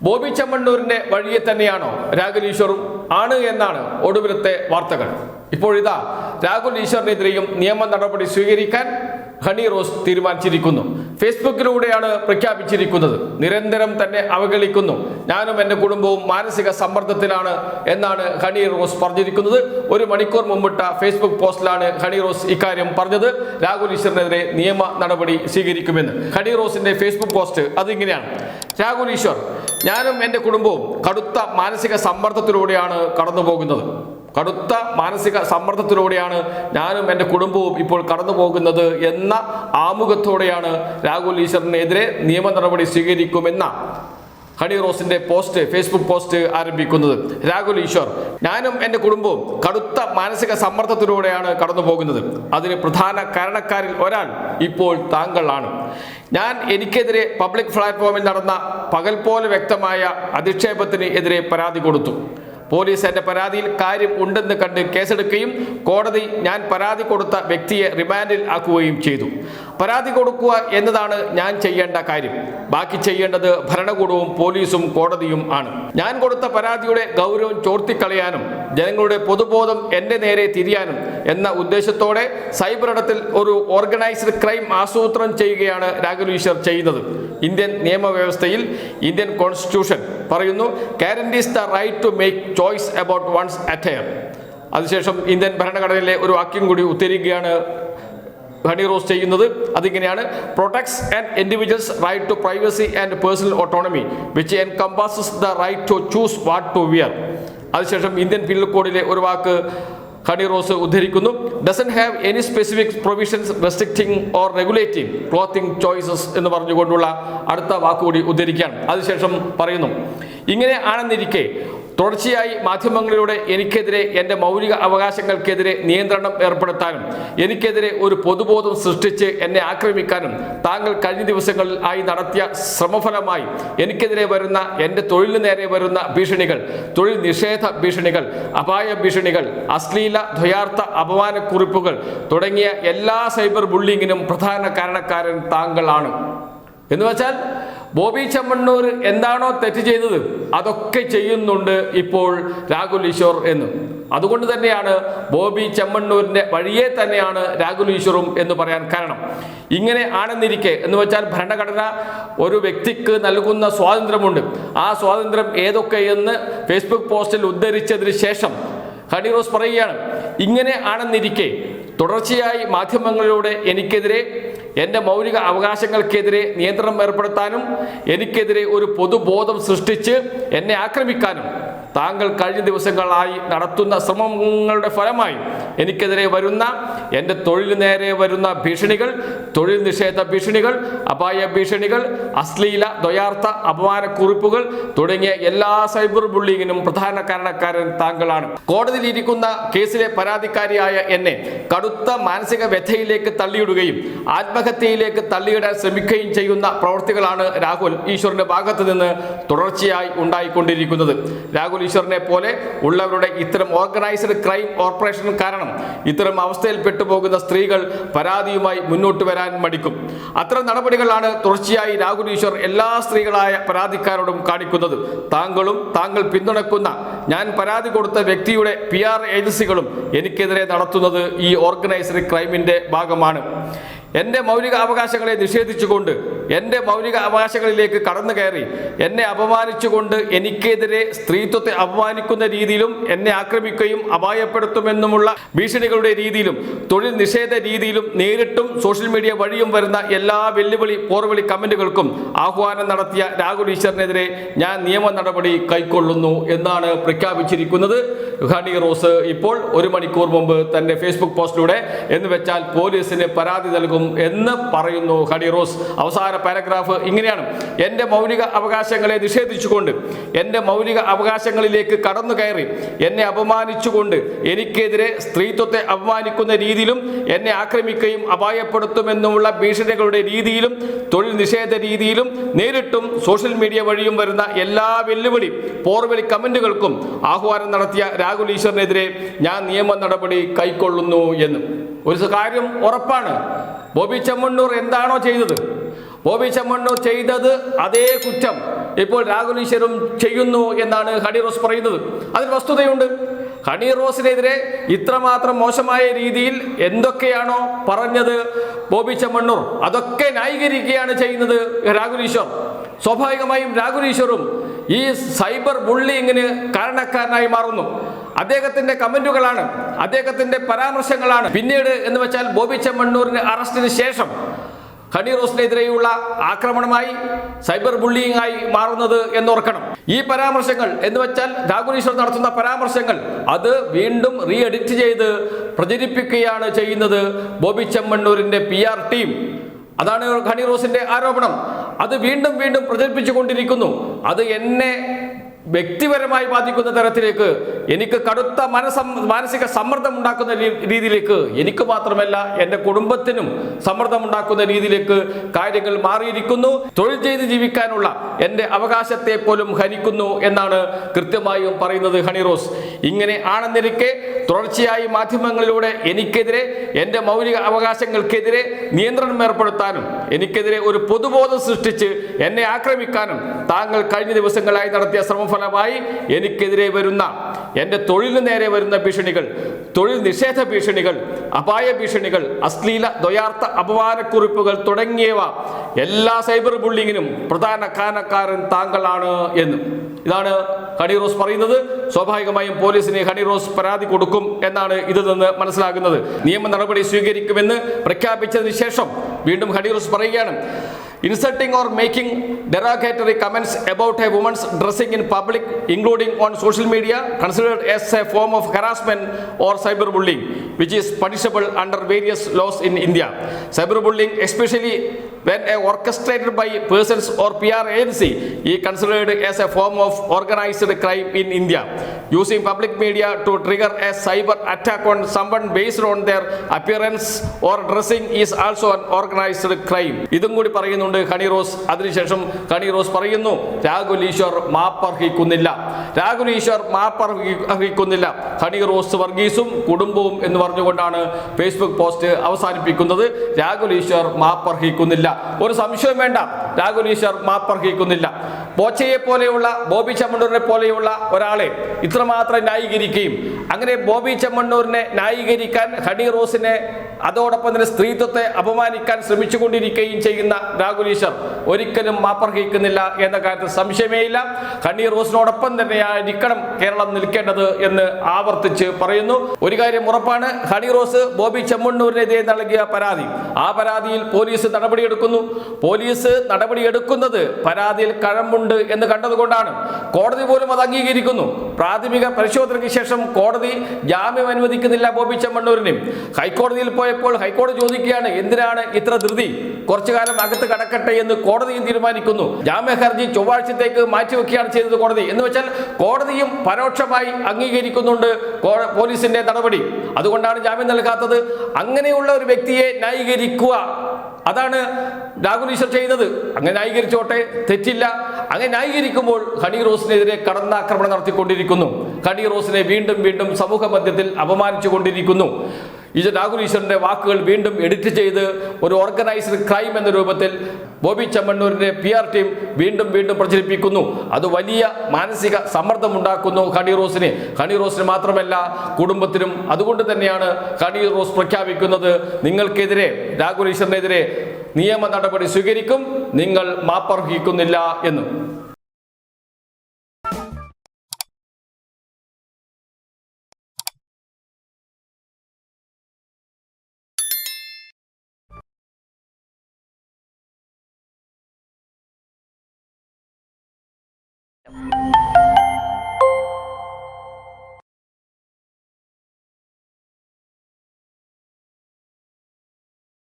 ബോബി ചെമ്മണ്ണൂരിന്റെ വഴിയെ തന്നെയാണോ രാഹുൽ ഈശ്വറും ആണ് എന്നാണ് ഒടുവിലത്തെ വാർത്തകൾ. ഇപ്പോഴിതാ രാഹുൽ ഈശ്വറിനെതിരെയും നിയമ നടപടി സ്വീകരിക്കാൻ ഹണി റോസ് തീരുമാനിച്ചിരിക്കുന്നു. ഫേസ്ബുക്കിലൂടെയാണ് പ്രഖ്യാപിച്ചിരിക്കുന്നത്. നിരന്തരം തന്നെ അവഗണിക്കുന്നു, ഞാനും എൻ്റെ കുടുംബവും മാനസിക സമ്മർദ്ദത്തിലാണ് എന്നാണ് ഹണി റോസ് പറഞ്ഞിരിക്കുന്നത്. ഒരു മണിക്കൂർ മുമ്പിട്ട ഫേസ്ബുക്ക് പോസ്റ്റിലാണ് ഹണി റോസ് ഇക്കാര്യം പറഞ്ഞത്. രാഹുൽ ഈശ്വറിനെതിരെ നിയമ നടപടി സ്വീകരിക്കുമെന്ന് ഹണി റോസിന്റെ ഫേസ്ബുക്ക് പോസ്റ്റ് അതിങ്ങനെയാണ്: രാഹുൽ ഈശ്വർ, ഞാനും എൻ്റെ കുടുംബവും കടുത്ത മാനസിക സമ്മർദ്ദത്തിലൂടെയാണ് കടന്നു പോകുന്നത്. കടുത്ത മാനസിക സമ്മർദ്ദത്തിലൂടെയാണ് ഞാനും എൻ്റെ കുടുംബവും ഇപ്പോൾ കടന്നു പോകുന്നത് എന്ന ആമുഖത്തോടെയാണ് രാഹുൽ ഈശ്വറിനെതിരെ നിയമ നടപടി സ്വീകരിക്കുമെന്ന ഹണി റോസിന്റെ ഫേസ്ബുക്ക് പോസ്റ്റ് ആരംഭിക്കുന്നത്. രാഹുൽ ഈശ്വർ, ഞാനും എൻ്റെ കുടുംബവും കടുത്ത മാനസിക സമ്മർദ്ദത്തിലൂടെയാണ് കടന്നു പോകുന്നത്. അതിന് പ്രധാന കാരണക്കാരിൽ ഒരാൾ ഇപ്പോൾ താങ്കളാണ്. ഞാൻ എനിക്കെതിരെ പബ്ലിക് പ്ലാറ്റ്ഫോമിൽ നടന്ന പകൽ പോലെ വ്യക്തമായ അധിക്ഷേപത്തിന് എതിരെ പരാതി കൊടുത്തു. പോലീസ് എൻ്റെ പരാതിയിൽ കാര്യം ഉണ്ടെന്ന് കണ്ട് കേസെടുക്കുകയും കോടതി ഞാൻ പരാതി കൊടുത്ത വ്യക്തിയെ റിമാൻഡിൽ ആക്കുകയും ചെയ്തു. പരാതി കൊടുക്കുക എന്നതാണ് ഞാൻ ചെയ്യേണ്ട കാര്യം. ബാക്കി ചെയ്യേണ്ടത് ഭരണകൂടവും പോലീസും കോടതിയും ആണ്. ഞാൻ കൊടുത്ത പരാതിയുടെ ഗൗരവം ചോർത്തിക്കളയാനും ജനങ്ങളുടെ പൊതുബോധം എൻ്റെ നേരെ തിരിയാനും എന്ന ഉദ്ദേശത്തോടെ സൈബർ ഇടത്തിൽ ഒരു ഓർഗനൈസ്ഡ് ക്രൈം ആസൂത്രണം ചെയ്യുകയാണ് രാഹുൽ ഈശ്വർ ചെയ്യുന്നത്. ഇന്ത്യൻ നിയമവ്യവസ്ഥയിൽ ഇന്ത്യൻ കോൺസ്റ്റിറ്റ്യൂഷൻ പറയുന്നു, guarantees the right to make choice about one's attire. അതിനുശേഷം ഇന്ത്യൻ ഭരണഘടനയിലെ ഒരു വാക്യം കൂടി ഉദ്ധരിക്കുകയാണ് ഹണി റോസ് ചെയ്യുന്നത്. അതിങ്ങനെയാണ്: protects an individuals right to privacy and personal autonomy which encompasses the right to choose what to wear. അതിനുശേഷം ഇന്ത്യൻ പീനൽ കോഡിലെ ഒരു വാക്ക് ഹണി റോസ് ഉദ്ധരിക്കുന്നു: doesn't have any specific provisions restricting or regulating clothing choices എന്ന് പറഞ്ഞുകൊണ്ടുള്ള അടുത്ത വാക്കുകൂടി ഉദ്ധരിക്കുകയാണ്. അതിനുശേഷം പറയുന്നു, ഇങ്ങനെ ആണെന്നിരിക്കെ തുടർച്ചയായി മാധ്യമങ്ങളിലൂടെ എനിക്കെതിരെ, എൻ്റെ മൗലിക അവകാശങ്ങൾക്കെതിരെ നിയന്ത്രണം ഏർപ്പെടുത്താനും എനിക്കെതിരെ ഒരു പൊതുബോധം സൃഷ്ടിച്ച് എന്നെ ആക്രമിക്കാനും താങ്കൾ കഴിഞ്ഞ ദിവസങ്ങളിൽ ആയി നടത്തിയ ശ്രമഫലമായി എനിക്കെതിരെ വരുന്ന, എൻ്റെ തൊഴിലിന് നേരെ വരുന്ന ഭീഷണികൾ, തൊഴിൽ നിഷേധ ഭീഷണികൾ, അപായ ഭീഷണികൾ, അശ്ലീല ദ്വയാർത്ഥ അപമാനക്കുറിപ്പുകൾ തുടങ്ങിയ എല്ലാ സൈബർ ബുള്ളിങ്ങിനും പ്രധാന കാരണക്കാരൻ താങ്കളാണ്. എന്ന് വെച്ചാൽ ബോബി ചെമ്മണ്ണൂർ എന്താണോ തെറ്റ് ചെയ്തത് അതൊക്കെ ചെയ്യുന്നുണ്ട് ഇപ്പോൾ രാഹുൽ ഈശ്വർ എന്ന്. അതുകൊണ്ട് തന്നെയാണ് ബോബി ചെമ്മണ്ണൂരിന്റെ വഴിയെ തന്നെയാണ് രാഹുൽ ഈശ്വറും എന്ന് പറയാൻ കാരണം. ഇങ്ങനെ ആണെന്നിരിക്കെ, എന്ന് വെച്ചാൽ ഭരണഘടന ഒരു വ്യക്തിക്ക് നൽകുന്ന സ്വാതന്ത്ര്യമുണ്ട്. ആ സ്വാതന്ത്ര്യം ഏതൊക്കെയെന്ന് ഫേസ്ബുക്ക് പോസ്റ്റിൽ ഉദ്ധരിച്ചതിന് ശേഷം ഹണി റോസ് പറയുകയാണ്: ഇങ്ങനെ ആണെന്നിരിക്കെ തുടർച്ചയായി മാധ്യമങ്ങളിലൂടെ എനിക്കെതിരെ, എൻ്റെ മൗലിക അവകാശങ്ങൾക്കെതിരെ നിയന്ത്രണം ഏർപ്പെടുത്താനും എനിക്കെതിരെ ഒരു പൊതുബോധം സൃഷ്ടിച്ച് എന്നെ ആക്രമിക്കാനും താങ്കൾ കഴിഞ്ഞ ദിവസങ്ങളായി നടത്തുന്ന ശ്രമങ്ങളുടെ ഫലമായി എനിക്കെതിരെ വരുന്ന, എൻ്റെ തൊഴിലിന് നേരെ വരുന്ന ഭീഷണികൾ, തൊഴിൽ നിഷേധ ഭീഷണികൾ, അപായ ഭീഷണികൾ, അശ്ലീല ദ്വയാർത്ഥ അപമാനക്കുറിപ്പുകൾ തുടങ്ങിയ എല്ലാ സൈബർ ബുള്ളിങ്ങിനും പ്രധാന കാരണക്കാരൻ താങ്കളാണ്. കോടതിയിൽ ഇരിക്കുന്ന കേസിലെ പരാതിക്കാരിയായ എന്നെ കടുത്ത മാനസിക വ്യഥയിലേക്ക് തള്ളിയിടുകയും ആത്മഹത്യയിലേക്ക് തള്ളിയിടാൻ ശ്രമിക്കുകയും ചെയ്യുന്ന പ്രവൃത്തികളാണ് രാഹുൽ ഈശ്വറിന്റെ ഭാഗത്ത് നിന്ന് തുടർച്ചയായി ഉണ്ടായിക്കൊണ്ടിരിക്കുന്നത്. രാഹുൽ ഈശ്വറിനെ പോലെ ഉള്ളവരുടെ ഇത്തരം ഓർഗനൈസ്ഡ് ക്രൈം ഓപ്പറേഷൻ കാരണം ഇത്തരം അവസ്ഥയിൽ പെട്ടുപോകുന്ന സ്ത്രീകൾ പരാതിയുമായി മുന്നോട്ട് വരാൻ മടിക്കും. അത്തരം നടപടികളാണ് തുടർച്ചയായി രാഹുൽ ഈശ്വർ എല്ലാ സ്ത്രീകളായ പരാതിക്കാരോടും കാണിക്കുന്നത്. താങ്കളും താങ്കൾ പിന്തുണക്കുന്ന, ഞാൻ പരാതി കൊടുത്ത വ്യക്തിയുടെ PR ഏജൻസികളും എനിക്കെതിരെ നടത്തുന്നത് ഈ ഓർഗനൈസ്ഡ് ക്രൈമിന്റെ ഭാഗമാണ്. എൻ്റെ മൗലിക അവകാശങ്ങളെ നിഷേധിച്ചുകൊണ്ട്, എൻ്റെ മൗലിക അവകാശങ്ങളിലേക്ക് കടന്നു കയറി എന്നെ അപമാനിച്ചുകൊണ്ട്, എനിക്കെതിരെ സ്ത്രീത്വത്തെ അപമാനിക്കുന്ന രീതിയിലും എന്നെ ആക്രമിക്കുകയും അപായപ്പെടുത്തുമെന്നുമുള്ള ഭീഷണികളുടെ രീതിയിലും തൊഴിൽ നിഷേധ രീതിയിലും നേരിട്ടും സോഷ്യൽ മീഡിയ വഴിയും വരുന്ന എല്ലാ പോർവിളി കമന്റുകൾക്കും ആഹ്വാനം നടത്തിയ രാഹുൽ ഈശ്വറിനെതിരെ ഞാൻ നിയമ നടപടി കൈക്കൊള്ളുന്നു എന്നാണ് പ്രഖ്യാപിച്ചിരിക്കുന്നത് ഹണി റോസ് ഇപ്പോൾ ഒരു മണിക്കൂർ മുമ്പ് തന്റെ ഫേസ്ബുക്ക് പോസ്റ്റിലൂടെ. എന്ന് വെച്ചാൽ പോലീസിന് പരാതി നൽകും എന്ന് പറയുന്നു ഹണി റോസ്. അവസാന പാരഗ്രാഫ് ഇങ്ങനെയാണ്: എൻ്റെ മൗലിക അവകാശങ്ങളെ നിഷേധിച്ചുകൊണ്ട്, എൻ്റെ മൗലിക അവകാശങ്ങളിലേക്ക് കടന്നു കയറി എന്നെ അപമാനിച്ചുകൊണ്ട്, എനിക്കെതിരെ സ്ത്രീത്വത്തെ അപമാനിക്കുന്ന രീതിയിലും എന്നെ ആക്രമിക്കുകയും അപായപ്പെടുത്തുമെന്നുമുള്ള ഭീഷണികളുടെ രീതിയിലും തൊഴിൽ നിഷേധ രീതിയിലും നേരിട്ടും സോഷ്യൽ മീഡിയ വഴിയും വരുന്ന എല്ലാ പോർവിളി കമന്റുകൾക്കും ആഹ്വാനം നടത്തിയ രാഹുൽ ഈശ്വറിനെതിരെ ഞാൻ നിയമ നടപടി കൈക്കൊള്ളുന്നു എന്ന്. ഒരു കാര്യം ഉറപ്പാണ്, ബോബി ചെമ്മണ്ണൂർ എന്താണോ ചെയ്തത്, ബോബി ചെമ്മണ്ണൂർ ചെയ്തത് അതേ കുറ്റം ഇപ്പോൾ രാഹുൽ ഈശ്വറും ചെയ്യുന്നു എന്നാണ് ഹണി റോസ് പറയുന്നത്. അതിൽ വസ്തുതയുണ്ട്. ഹണി റോസിനെതിരെ ഇത്രമാത്രം മോശമായ രീതിയിൽ എന്തൊക്കെയാണോ പറഞ്ഞത് ബോബി ചെമ്മണ്ണൂർ, അതൊക്കെ ന്യായീകരിക്കുകയാണ് ചെയ്യുന്നത് രാഹുൽ ഈശ്വർ. സ്വാഭാവികമായും രാഹുൽ ഈശ്വറും ഈ സൈബർ ബുള്ളിങ്ങിന് കാരണക്കാരനായി മാറുന്നു. അദ്ദേഹത്തിന്റെ കമന്റുകളാണ്, അദ്ദേഹത്തിന്റെ പരാമർശങ്ങളാണ് പിന്നീട് എന്ന് വെച്ചാൽ ബോബി ചെമ്മണ്ണൂരിന് അറസ്റ്റിന് ശേഷം ഹണി റോസിനെതിരെയുള്ള ആക്രമണമായി സൈബർ ബുള്ളിയിങ് ആയി മാറുന്നത് എന്നോർക്കണം. ഈ പരാമർശങ്ങൾ എന്ന് വെച്ചാൽ രാഹുൽ ഈശ്വർ നടത്തുന്ന പരാമർശങ്ങൾ അത് വീണ്ടും റീ എഡിറ്റ് ചെയ്ത് പ്രചരിപ്പിക്കുകയാണ് ചെയ്യുന്നത് ബോബി ചെമ്മണ്ണൂരിന്റെ PR ടീം. അതാണ് ഹണി റോസിന്റെ ആരോപണം. അത് വീണ്ടും വീണ്ടും പ്രചരിപ്പിച്ചുകൊണ്ടിരിക്കുന്നു. അത് എന്നെ വ്യക്തിപരമായി ബാധിക്കുന്ന തരത്തിലേക്ക്, എനിക്ക് കടുത്ത മാനസിക സമ്മർദ്ദം ഉണ്ടാക്കുന്ന രീതിയിലേക്ക്, എനിക്ക് മാത്രമല്ല എൻ്റെ കുടുംബത്തിനും സമ്മർദ്ദമുണ്ടാക്കുന്ന രീതിയിലേക്ക് കാര്യങ്ങൾ മാറിയിരിക്കുന്നു. തൊഴിൽ ചെയ്ത് ജീവിക്കാനുള്ള എൻ്റെ അവകാശത്തെ പോലും ഹനിക്കുന്നു എന്നാണ് കൃത്യമായും പറയുന്നത് ഹണി റോസ്. ഇങ്ങനെ ആണെന്നിരിക്കെ തുടർച്ചയായി മാധ്യമങ്ങളിലൂടെ എനിക്കെതിരെ, എൻ്റെ മൗലിക അവകാശങ്ങൾക്കെതിരെ നിയന്ത്രണം ഏർപ്പെടുത്താനും എനിക്കെതിരെ ഒരു പൊതുബോധം സൃഷ്ടിച്ച് എന്നെ ആക്രമിക്കാനും താങ്കൾ കഴിഞ്ഞ ദിവസങ്ങളായി നടത്തിയ ശ്രമം ഫലമായി എനിക്കെതിരെ വരുന്ന, എൻ്റെ തൊഴിലിന് നേരെ വരുന്ന ഭീഷണികൾ, തൊഴിൽ നിഷേധ ഭീഷണികൾ, അപായ ഭീഷണികൾ, അശ്ലീല ദ്വയാർത്ഥ അപമാനക്കുറിപ്പുകൾ തുടങ്ങിയവ എല്ലാ സൈബർ ബുള്ളിങ്ങിനും പ്രധാന കാരണക്കാരൻ താങ്കളാണ് എന്ന് ഇതാണ് ഹണി റോസ് പറയുന്നത്. സ്വാഭാവികമായും പോലീസിന് ഹണി റോസ് പരാതി കൊടുക്കും എന്നാണ് ഇതിൽ നിന്ന് മനസ്സിലാകുന്നത്. നിയമ നടപടി സ്വീകരിക്കുമെന്ന് പ്രഖ്യാപിച്ചതിന് ശേഷം വീണ്ടും ഹണി റോസ് പറയുകയാണ്, insulting or making derogatory comments about a woman's dressing in public, including on social media, considered as a form of harassment or cyberbullying, which is punishable under various laws in India. Cyberbullying, especially when orchestrated by persons or PR agency, is considered as a form of organized crime in India. Using public media to trigger a cyber attack on someone based on their appearance or dressing is also an organized crime. ഇതും കൂടി പറയുന്നുണ്ട് ഹണി റോസ്. അതിനുശേഷം ഹണി റോസ് പറയുന്നു, രാഹുൽ ഈശ്വർ മാപ്പർഹിക്കുന്നില്ല, രാഹുൽ ഈശ്വർ മാപ്പർഹിക്കുന്നില്ല, ഹണി റോസ് വർഗീസും കുടുംബവും എന്ന് പറഞ്ഞുകൊണ്ടാണ് Facebook post അവസാനിപ്പിക്കുന്നത്. രാഹുൽ ഈശ്വർ മാപ്പർഹിക്കുന്നില്ല, ഒരു സംശയം വേണ്ട, രാഹുൽ ഈശ്വർ മാപ്പർഹിക്കുന്നില്ല. ബോച്ചയെ പോലെയുള്ള, ബോബി ചെമ്മണ്ണൂരിനെ പോലെയുള്ള ഒരാളെ ഇത്രമാത്രം ന്യായീകരിക്കുകയും അങ്ങനെ ബോബി ചെമ്മണ്ണൂരിനെ ന്യായീകരിക്കാൻ ഹണി റോസിനെ, അതോടൊപ്പം തന്നെ സ്ത്രീത്വത്തെ അപമാനിക്കാൻ ശ്രമിച്ചുകൊണ്ടിരിക്കുകയും ചെയ്യുന്ന രാഹുൽ ഈശ്വർ ഒരിക്കലും മാപ്പർഹിക്കുന്നില്ല എന്ന കാര്യത്തിൽ സംശയമേ ഇല്ല. ഹണി റോസിനോടൊപ്പം തന്നെയായിരിക്കണം കേരളം നിൽക്കേണ്ടത് എന്ന് ആവർത്തിച്ച് പറയുന്നു. ഒരു കാര്യം ഉറപ്പാണ്, ഹണി റോസ് ബോബി ചെമ്മണ്ണൂരിനെതിരെ നൽകിയ പരാതി, ആ പരാതിയിൽ പോലീസ് നടപടിയെടുക്കുന്നു. പോലീസ് നടപടിയെടുക്കുന്നത് പരാതിയിൽ കഴമ്പുണ്ട് എന്ന് കണ്ടതുകൊണ്ടാണ്. കോടതി പോലും അത് അംഗീകരിക്കുന്നു. പ്രാഥമിക പരിശോധനയ്ക്ക് ശേഷം കോടതി ജാമ്യം അനുവദിക്കുന്നില്ല ബോബി ചെമ്മണ്ണൂരിന്. ഹൈക്കോടതിയിൽ പോയപ്പോൾ ഹൈക്കോടതി ചോദിക്കുകയാണ്, എന്തിനാണ് ഇത്ര ധൃതി, കുറച്ചു കാലം അകത്ത് കടക്കട്ടെ എന്ന് കോടതിയും തീരുമാനിക്കുന്നു. ജാമ്യ ഹർജി ചൊവ്വാഴ്ചത്തേക്ക് മാറ്റിവെക്കുകയാണ് ചെയ്തത് കോടതി. എന്ന് വെച്ചാൽ കോടതിയും പരോക്ഷമായി അംഗീകരിക്കുന്നുണ്ട് പോലീസിന്റെ നടപടി. അതുകൊണ്ടാണ് ജാമ്യം നൽകാത്തത്. അങ്ങനെയുള്ള ഒരു വ്യക്തിയെ ന്യായീകരിക്കുക, അതാണ് രാഹുൽ ഈശ്വർ ചെയ്തത്. അങ്ങനെ ന്യായീകരിച്ചോട്ടെ, തെറ്റില്ല. അങ്ങനെ ന്യായീകരിക്കുമ്പോൾ ഹണി റോസിനെതിരെ കടന്നാക്രമണം നടത്തിക്കൊണ്ടിരിക്കുന്നു. ഹണി റോസിനെ വീണ്ടും വീണ്ടും സമൂഹ മധ്യത്തിൽ അപമാനിച്ചു കൊണ്ടിരിക്കുന്നു. ഇത് രാഹുൽ ഈശ്വറിന്റെ വാക്കുകൾ വീണ്ടും എഡിറ്റ് ചെയ്ത് ഒരു ഓർഗനൈസ്ഡ് ക്രൈം എന്ന രൂപത്തിൽ ബോബി ചെമ്മണ്ണൂരിന്റെ PR ടീം വീണ്ടും വീണ്ടും പ്രചരിപ്പിക്കുന്നു. അത് വലിയ മാനസിക സമ്മർദ്ദം ഉണ്ടാക്കുന്നു ഹണി റോസിന്. ഹണി റോസിന് മാത്രമല്ല, കുടുംബത്തിനും. അതുകൊണ്ട് തന്നെയാണ് ഹണി റോസ് പ്രഖ്യാപിക്കുന്നത്, നിങ്ങൾക്കെതിരെ, രാഹുൽ ഈശ്വറിനെതിരെ നിയമ നടപടി സ്വീകരിക്കും, നിങ്ങൾ മാപ്പർഹിക്കുന്നില്ല എന്ന്.